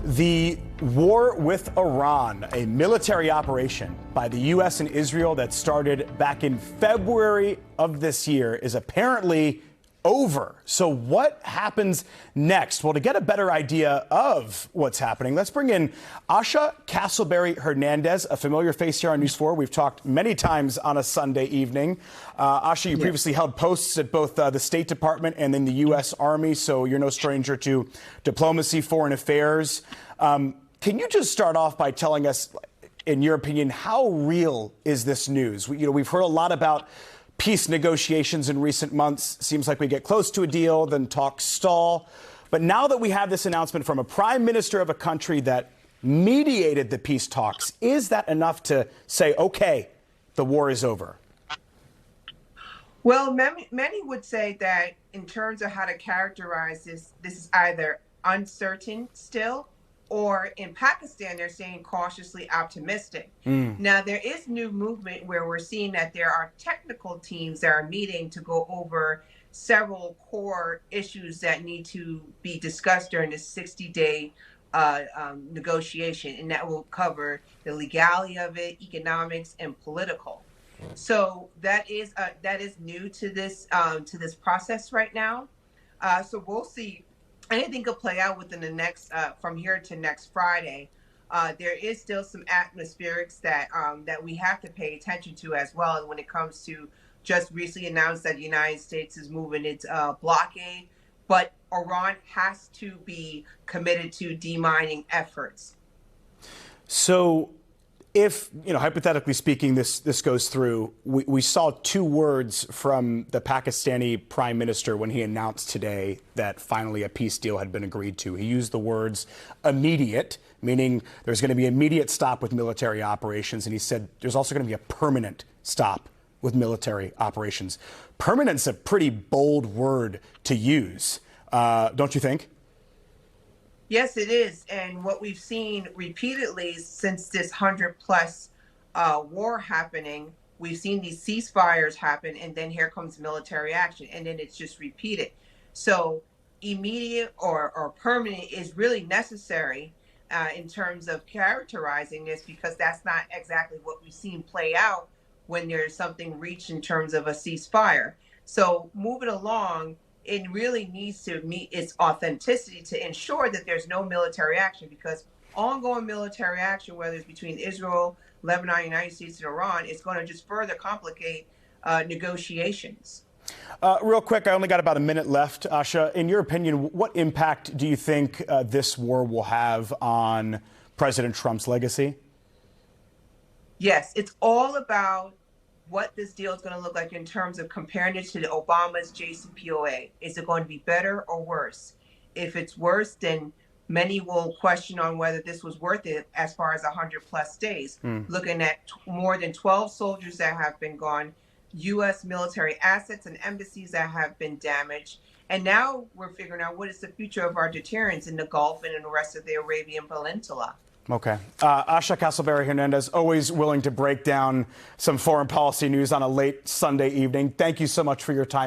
The war with Iran, a military operation by the U.S. and Israel that started back in February of this year, is apparently over. So what happens next? Well, to get a better idea of what's happening, let's bring in Asha Castleberry-Hernandez, a familiar face here on News 4. We've talked many times on a Sunday evening. Asha, you previously held posts at both the State Department and in the U.S. Army, so you're no stranger to diplomacy, foreign affairs. Can you just start off by telling us, in your opinion, how real is this news? We've heard a lot about peace negotiations in recent months. Seems like we get close to a deal, then talks stall. But now that we have this announcement from a prime minister of a country that mediated the peace talks, is that enough to say, okay, the war is over? Well, many would say that in terms of how to characterize this is either uncertain still, or in Pakistan, they're saying cautiously optimistic. Now, there is new movement where we're seeing that there are technical teams that are meeting to go over several core issues that need to be discussed during this 60-day negotiation, and that will cover the legality of it, economics, and political. So that is new to this process right now. So we'll see. Anything could play out within the next, from here to next Friday. There is still some atmospherics that we have to pay attention to as well when it comes to just recently announced that the United States is moving its blockade, but Iran has to be committed to demining efforts. So if, hypothetically speaking, this goes through, we saw two words from the Pakistani prime minister when he announced today that finally a peace deal had been agreed to. He used the words immediate, meaning there's going to be immediate stop with military operations. And he said there's also going to be a permanent stop with military operations. Permanent's a pretty bold word to use, don't you think? Yes, it is. And what we've seen repeatedly since this 100-plus war happening, we've seen these ceasefires happen, and then here comes military action, and then it's just repeated. So immediate or permanent is really necessary in terms of characterizing this, because that's not exactly what we've seen play out when there's something reached in terms of a ceasefire. So moving along, it really needs to meet its authenticity to ensure that there's no military action, because ongoing military action, whether it's between Israel, Lebanon, United States, and Iran, is going to just further complicate negotiations. Real quick, I only got about a minute left. Asha, in your opinion, what impact do you think this war will have on President Trump's legacy? Yes, it's all about what this deal is going to look like in terms of comparing it to the Obama's JCPOA. Is it going to be better or worse? If it's worse, then many will question on whether this was worth it as far as 100-plus days. Looking at more than 12 soldiers that have been gone, U.S. military assets and embassies that have been damaged. And now we're figuring out what is the future of our deterrents in the Gulf and in the rest of the Arabian Peninsula. Okay. Asha Castleberry-Hernandez, always willing to break down some foreign policy news on a late Sunday evening. Thank you so much for your time.